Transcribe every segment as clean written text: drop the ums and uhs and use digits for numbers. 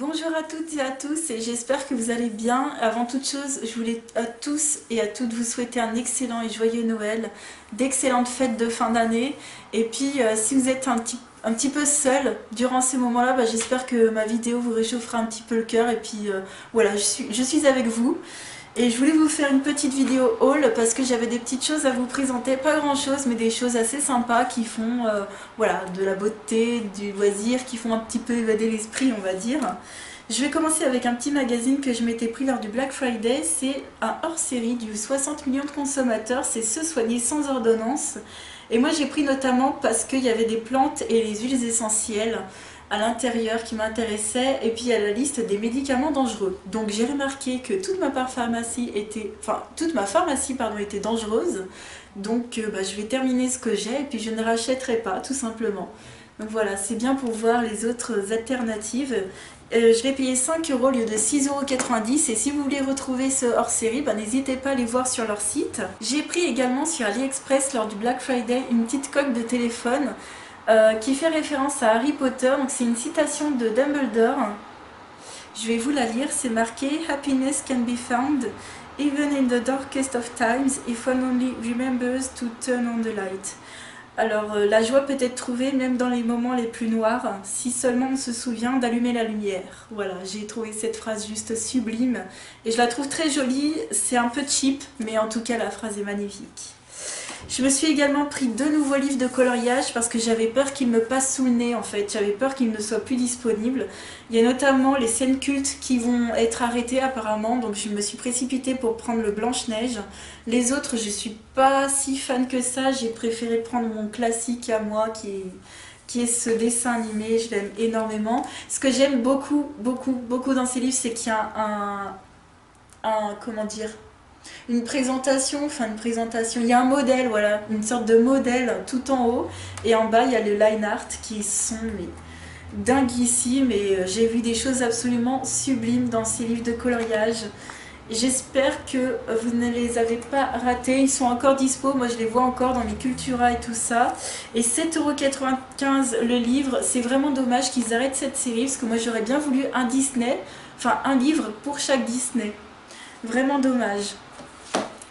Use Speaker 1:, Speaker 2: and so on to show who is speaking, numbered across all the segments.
Speaker 1: Bonjour à toutes et à tous et j'espère que vous allez bien. Avant toute chose, je voulais à tous et à toutes vous souhaiter un excellent et joyeux Noël, d'excellentes fêtes de fin d'année. Et puis si vous êtes un petit peu seul durant ces moments-là, j'espère que ma vidéo vous réchauffera un petit peu le cœur. Et puis voilà, je suis avec vous. Et je voulais vous faire une petite vidéo haul parce que j'avais des petites choses à vous présenter, pas grand chose mais des choses assez sympas qui font voilà, de la beauté, du loisir, qui font un petit peu évader l'esprit on va dire. Je vais commencer avec un petit magazine que je m'étais pris lors du Black Friday, c'est un hors-série du 60 millions de consommateurs, c'est Se soigner sans ordonnance. Et moi j'ai pris notamment parce qu'il y avait des plantes et les huiles essentielles à l'intérieur qui m'intéressait, et puis il y a la liste des médicaments dangereux. Donc j'ai remarqué que toute ma pharmacie était, était dangereuse. Donc je vais terminer ce que j'ai et puis je ne rachèterai pas tout simplement. Donc voilà, c'est bien pour voir les autres alternatives. Je l'ai payé 5 € au lieu de 6,90 € et si vous voulez retrouver ce hors-série, n'hésitez pas à aller voir sur leur site. J'ai pris également sur AliExpress lors du Black Friday une petite coque de téléphone qui fait référence à Harry Potter. Donc c'est une citation de Dumbledore. Je vais vous la lire, c'est marqué « Happiness can be found even in the darkest of times if one only remembers to turn on the light ». Alors la joie peut être trouvée même dans les moments les plus noirs, si seulement on se souvient d'allumer la lumière. Voilà, j'ai trouvé cette phrase juste sublime et je la trouve très jolie, c'est un peu cheap, mais en tout cas la phrase est magnifique. Je me suis également pris 2 nouveaux livres de coloriage parce que j'avais peur qu'ils me passent sous le nez en fait, j'avais peur qu'ils ne soient plus disponibles. Il y a notamment les scènes cultes qui vont être arrêtées apparemment, donc je me suis précipitée pour prendre le Blanche-Neige. Les autres, je suis pas si fan que ça, j'ai préféré prendre mon classique à moi qui est ce dessin animé, je l'aime énormément. Ce que j'aime beaucoup dans ces livres, c'est qu'il y a comment dire, une présentation, il y a un modèle, voilà, une sorte de modèle tout en haut, et en bas il y a le line art qui sont dinguissimes, et j'ai vu des choses absolument sublimes dans ces livres de coloriage. J'espère que vous ne les avez pas ratés, ils sont encore dispo, moi je les vois encore dans mes Cultura et tout ça. Et 7,95 € le livre, c'est vraiment dommage qu'ils arrêtent cette série, parce que moi j'aurais bien voulu un Disney, enfin un livre pour chaque Disney. Vraiment dommage.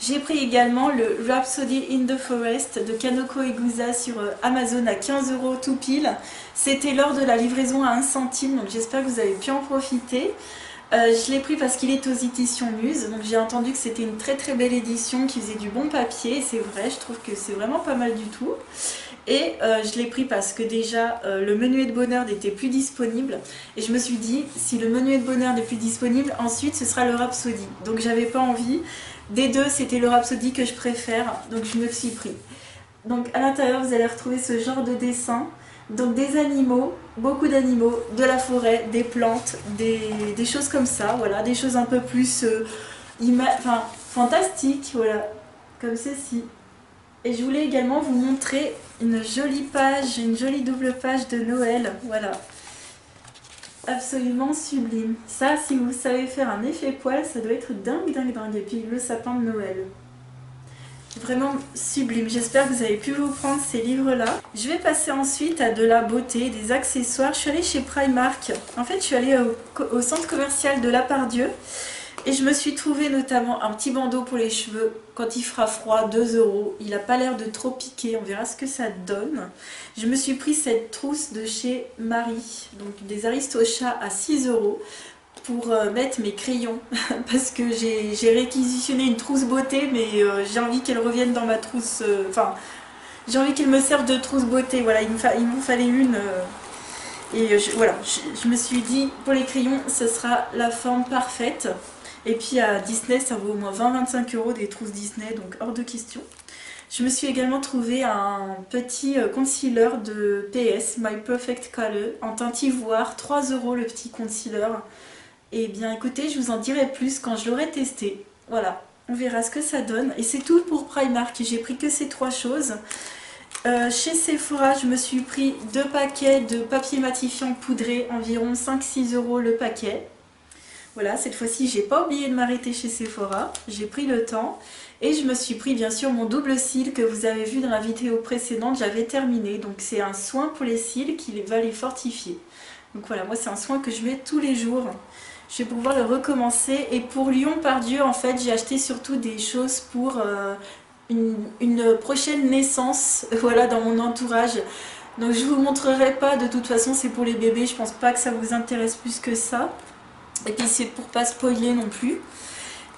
Speaker 1: J'ai pris également le Rhapsody in the Forest de Kanoko Egusa sur Amazon à 15 € tout pile. C'était lors de la livraison à 1 centime, donc j'espère que vous avez pu en profiter. Je l'ai pris parce qu'il est aux éditions Muse, donc j'ai entendu que c'était une très belle édition qui faisait du bon papier, et c'est vrai, je trouve que c'est vraiment pas mal du tout. Et je l'ai pris parce que déjà le menuet de bonheur n'était plus disponible, et je me suis dit, si le menuet de bonheur n'est plus disponible, ensuite ce sera le Rhapsody. Donc j'avais pas envie, des deux c'était le Rhapsody que je préfère, donc je me suis pris. Donc à l'intérieur vous allez retrouver ce genre de dessin. Donc des animaux, beaucoup d'animaux, de la forêt, des plantes, des choses comme ça, voilà, des choses un peu plus fantastiques, voilà, comme ceci. Et je voulais également vous montrer une jolie page, une jolie double page de Noël, voilà. Absolument sublime. Ça, si vous savez faire un effet poil, ça doit être dingue. Et puis le sapin de Noël. Vraiment sublime, j'espère que vous avez pu vous prendre ces livres-là. Je vais passer ensuite à de la beauté, des accessoires. Je suis allée chez Primark. En fait, je suis allée au centre commercial de La Part-Dieu. Et je me suis trouvé notamment un petit bandeau pour les cheveux quand il fera froid, 2 €. Il n'a pas l'air de trop piquer, on verra ce que ça donne. Je me suis pris cette trousse de chez Marie, donc des Aristochats à 6 € pour mettre mes crayons parce que j'ai réquisitionné une trousse beauté, mais j'ai envie qu'elle revienne dans ma trousse, j'ai envie qu'elle me serve de trousse beauté, voilà, il me fallait une et voilà, je me suis dit pour les crayons ce sera la forme parfaite. Et puis à Disney ça vaut au moins 20-25 € des trousses Disney, donc hors de question. Je me suis également trouvé un petit concealer de PS, My Perfect Color, en teinte ivoire, 3 € le petit concealer. Et bien écoutez, je vous en dirai plus quand je l'aurai testé. Voilà, on verra ce que ça donne. Et c'est tout pour Primark, j'ai pris que ces 3 choses. Chez Sephora, je me suis pris 2 paquets de papier matifiant poudré, environ 5-6 € le paquet. Voilà, cette fois-ci, j'ai pas oublié de m'arrêter chez Sephora, j'ai pris le temps. Et je me suis pris bien sûr mon double cils que vous avez vu dans la vidéo précédente, j'avais terminé. Donc c'est un soin pour les cils qui va les fortifier. Donc voilà, moi c'est un soin que je mets tous les jours. Je vais pouvoir le recommencer. Et pour Lyon-Pardieu, en fait, j'ai acheté surtout des choses pour une prochaine naissance, voilà, dans mon entourage. Donc je vous montrerai pas, de toute façon c'est pour les bébés, je pense pas que ça vous intéresse plus que ça. Et puis c'est pour pas spoiler non plus.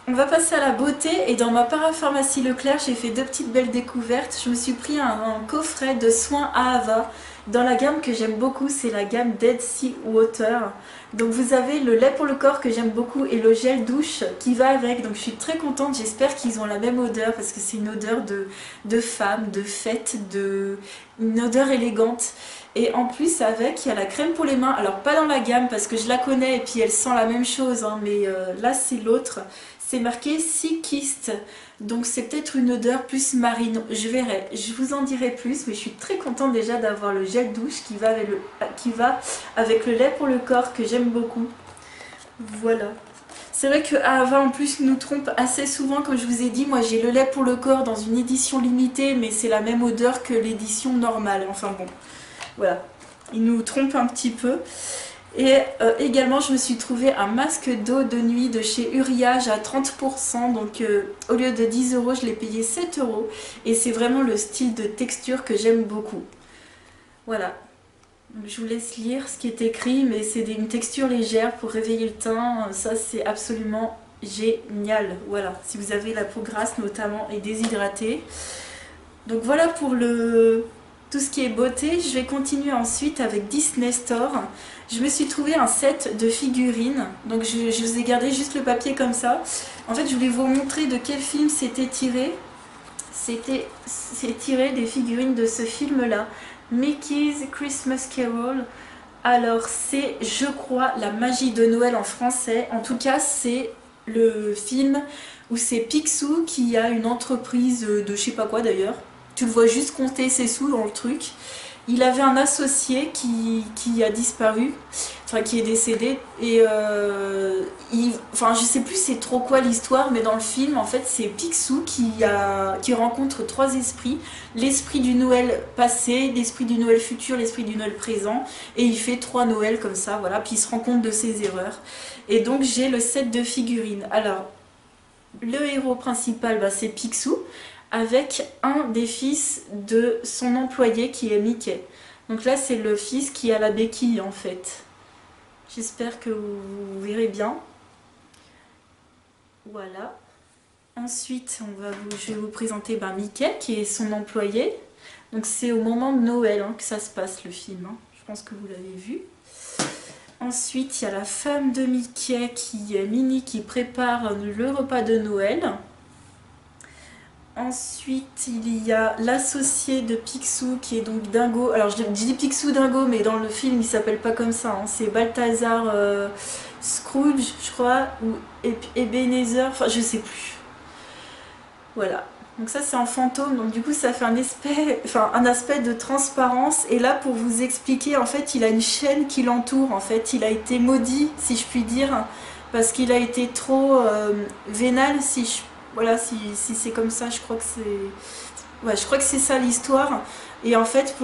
Speaker 1: On va passer à la beauté, et dans ma parapharmacie Leclerc, j'ai fait deux petites belles découvertes. Je me suis pris un coffret de soins Ahava dans la gamme que j'aime beaucoup, c'est la gamme Dead Sea Water. Donc vous avez le lait pour le corps que j'aime beaucoup et le gel douche qui va avec. Donc je suis très contente, j'espère qu'ils ont la même odeur parce que c'est une odeur de femme, de fête, une odeur élégante. Et en plus avec, il y a la crème pour les mains, alors pas dans la gamme parce que je la connais et puis elle sent la même chose, hein, mais là c'est l'autre. C'est marqué Sea Kissed, donc c'est peut-être une odeur plus marine, je verrai, je vous en dirai plus, mais je suis très contente déjà d'avoir le gel douche qui va avec le lait pour le corps que j'aime beaucoup. Voilà. C'est vrai que Ahava en plus nous trompe assez souvent, comme je vous ai dit, moi j'ai le lait pour le corps dans une édition limitée, mais c'est la même odeur que l'édition normale, enfin bon, voilà. Il nous trompe un petit peu. Et également je me suis trouvé un masque d'eau de nuit de chez Uriage à 30%, donc au lieu de 10 €, je l'ai payé 7 €, et c'est vraiment le style de texture que j'aime beaucoup. Voilà, donc, je vous laisse lire ce qui est écrit, mais c'est une texture légère pour réveiller le teint, ça c'est absolument génial. Voilà, si vous avez la peau grasse notamment et déshydratée. Donc voilà pour tout ce qui est beauté. Je vais continuer ensuite avec Disney Store. Je me suis trouvé un set de figurines, donc je vous ai gardé juste le papier comme ça. En fait je voulais vous montrer de quel film c'était tiré. C'est tiré des figurines de ce film là, Mickey's Christmas Carol. Alors c'est, je crois, La magie de Noël en français. En tout cas c'est le film où c'est Picsou qui a une entreprise de je sais pas quoi d'ailleurs. Tu le vois juste compter ses sous dans le truc. Il avait un associé qui a disparu, enfin qui est décédé, et enfin je sais plus c'est trop quoi l'histoire, mais dans le film en fait c'est Picsou qui rencontre trois esprits, l'esprit du Noël passé, l'esprit du Noël futur, l'esprit du Noël présent, et il fait 3 Noëls comme ça, voilà, puis il se rend compte de ses erreurs. Et donc j'ai le set de figurines. Alors le héros principal, bah, c'est Picsou, avec un des fils de son employé qui est Mickey. Donc là c'est le fils qui a la béquille en fait. J'espère que vous verrez bien. Voilà. Ensuite je vais vous présenter Mickey qui est son employé. Donc c'est au moment de Noël que ça se passe le film. Je pense que vous l'avez vu. Ensuite il y a la femme de Mickey qui est Minnie qui prépare le repas de Noël. Ensuite, il y a l'associé de Picsou qui est donc Dingo. Alors, je dis Picsou Dingo, mais dans le film, il s'appelle pas comme ça. C'est Balthazar Scrooge, je crois, ou Ebenezer, enfin, je sais plus. Voilà. Donc ça, c'est en fantôme. Donc du coup, ça fait un aspect de transparence. Et là, pour vous expliquer, en fait, il a une chaîne qui l'entoure. En fait, il a été maudit, si je puis dire, parce qu'il a été trop vénal, voilà, si c'est comme ça, je crois que c'est... Ouais, je crois que c'est ça l'histoire. Et en fait,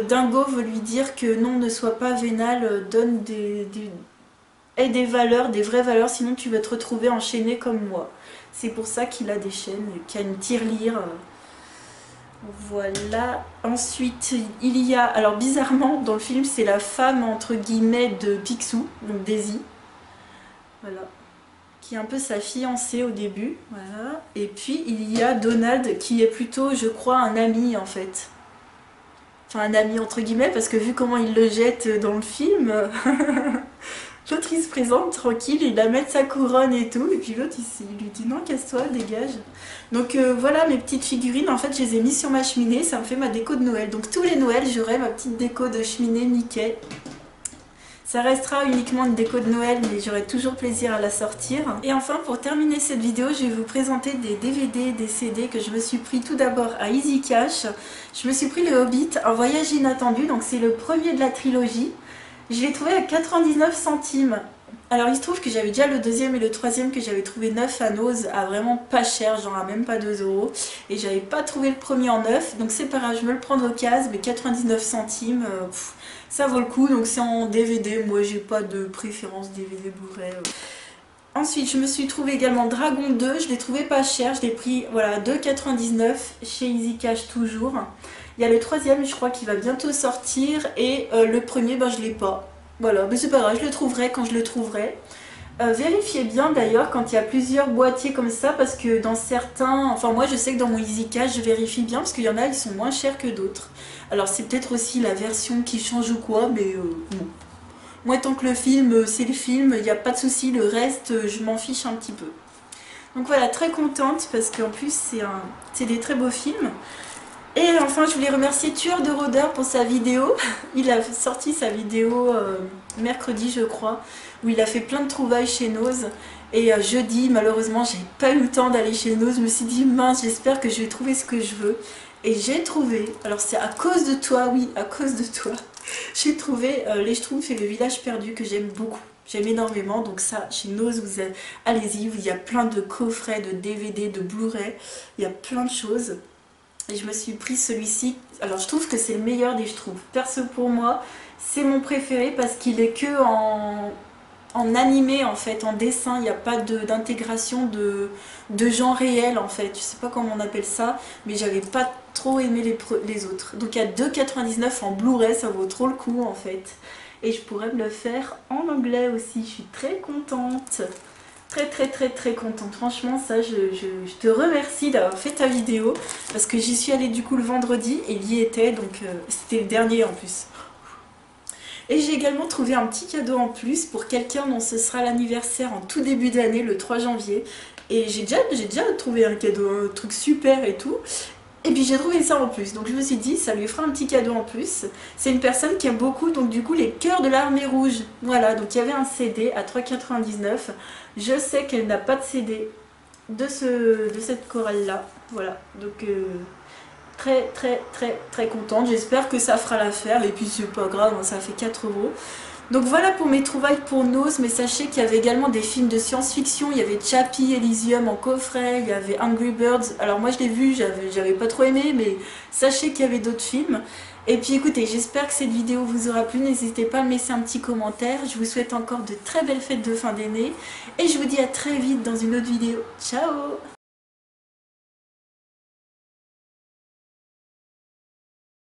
Speaker 1: Dingo veut lui dire que non, ne sois pas vénal, donne des valeurs, des vraies valeurs, sinon tu vas te retrouver enchaîné comme moi. C'est pour ça qu'il a des chaînes, qu'il y a une tirelire. Voilà. Ensuite, il y a... Alors bizarrement, dans le film, c'est la femme, entre guillemets, de Picsou, donc Daisy. Voilà. Qui est un peu sa fiancée au début, voilà. Et puis il y a Donald qui est plutôt, je crois, un ami en fait. Enfin un ami entre guillemets, parce que vu comment il le jette dans le film, l'autre il se présente tranquille, il la met sa couronne et tout, et puis l'autre il lui dit non, casse-toi, dégage. Donc voilà mes petites figurines, en fait je les ai mis sur ma cheminée, ça me fait ma déco de Noël. Donc tous les Noëls j'aurai ma petite déco de cheminée Mickey. Ça restera uniquement une déco de Noël, mais j'aurai toujours plaisir à la sortir. Et enfin, pour terminer cette vidéo, je vais vous présenter des DVD, des CD que je me suis pris tout d'abord à Easy Cash. Je me suis pris le Hobbit, Un voyage inattendu, donc c'est le premier de la trilogie. Je l'ai trouvé à 99 centimes. Alors il se trouve que j'avais déjà le deuxième et le troisième que j'avais trouvé neuf à Nose à vraiment pas cher, genre à même pas 2 €. Et j'avais pas trouvé le premier en neuf, donc c'est pas grave, je me le prends d'occasion, mais 99 centimes... Ça vaut le coup, donc c'est en DVD. Moi j'ai pas de préférence DVD Blu-ray. Ensuite, je me suis trouvé également Dragon 2, je l'ai trouvé pas cher, je l'ai pris voilà, 2,99 chez Easy Cash toujours. Il y a le troisième, je crois qu'il va bientôt sortir, et le premier, ben, je l'ai pas. Voilà, mais c'est pas grave, je le trouverai quand je le trouverai. Vérifiez bien d'ailleurs quand il y a plusieurs boîtiers comme ça, parce que dans certains, enfin moi je sais que dans mon Easy Cash je vérifie bien, parce qu'il y en a, ils sont moins chers que d'autres. Alors c'est peut-être aussi la version qui change ou quoi, mais bon. Moi, tant que le film, c'est le film, il n'y a pas de souci, le reste, je m'en fiche un petit peu. Donc voilà, très contente parce qu'en plus, c'est des très beaux films. Et enfin, je voulais remercier Tueur de Rôdeurs pour sa vidéo. Il a sorti sa vidéo mercredi, je crois, où il a fait plein de trouvailles chez Nose. Et jeudi, malheureusement, j'ai pas eu le temps d'aller chez Nose. Je me suis dit, mince, j'espère que je vais trouver ce que je veux. Et j'ai trouvé, alors c'est à cause de toi, oui, à cause de toi. J'ai trouvé Les Schtroumpfs et le village perdu que j'aime beaucoup. J'aime énormément, donc ça, chez Nose, allez-y, il y a plein de coffrets, de DVD, de Blu-ray, il y a plein de choses. Et je me suis pris celui-ci. Alors je trouve que c'est le meilleur des Schtroumpfs. Perso pour moi, c'est mon préféré parce qu'il est que en animé en fait, en dessin. Il n'y a pas d'intégration de gens réels en fait. Je sais pas comment on appelle ça, mais j'avais pas trop aimé les autres. Donc il y a 2,99 en Blu-ray, ça vaut trop le coup en fait. Et je pourrais me le faire en anglais aussi. Je suis très contente. Très contente. Franchement, ça, je te remercie d'avoir fait ta vidéo parce que j'y suis allée du coup le vendredi et il y était, donc c'était le dernier en plus. Et j'ai également trouvé un petit cadeau en plus pour quelqu'un dont ce sera l'anniversaire en tout début d'année, le 3 janvier. Et j'ai déjà trouvé un cadeau, un truc super et tout. Et puis j'ai trouvé ça en plus, donc je me suis dit ça lui fera un petit cadeau en plus. C'est une personne qui aime beaucoup, donc du coup les Cœurs de l'Armée Rouge. Voilà, donc il y avait un CD à 3,99 €. Je sais qu'elle n'a pas de CD de cette chorale là. Voilà, donc très contente. J'espère que ça fera l'affaire, et puis c'est pas grave, hein, ça fait 4 €. Donc voilà pour mes trouvailles pour Nose, mais sachez qu'il y avait également des films de science-fiction. Il y avait Chappie Elysium en coffret, il y avait Angry Birds. Alors moi je l'ai vu, j'avais pas trop aimé, mais sachez qu'il y avait d'autres films. Et puis écoutez, j'espère que cette vidéo vous aura plu. N'hésitez pas à me laisser un petit commentaire. Je vous souhaite encore de très belles fêtes de fin d'année. Et je vous dis à très vite dans une autre vidéo. Ciao!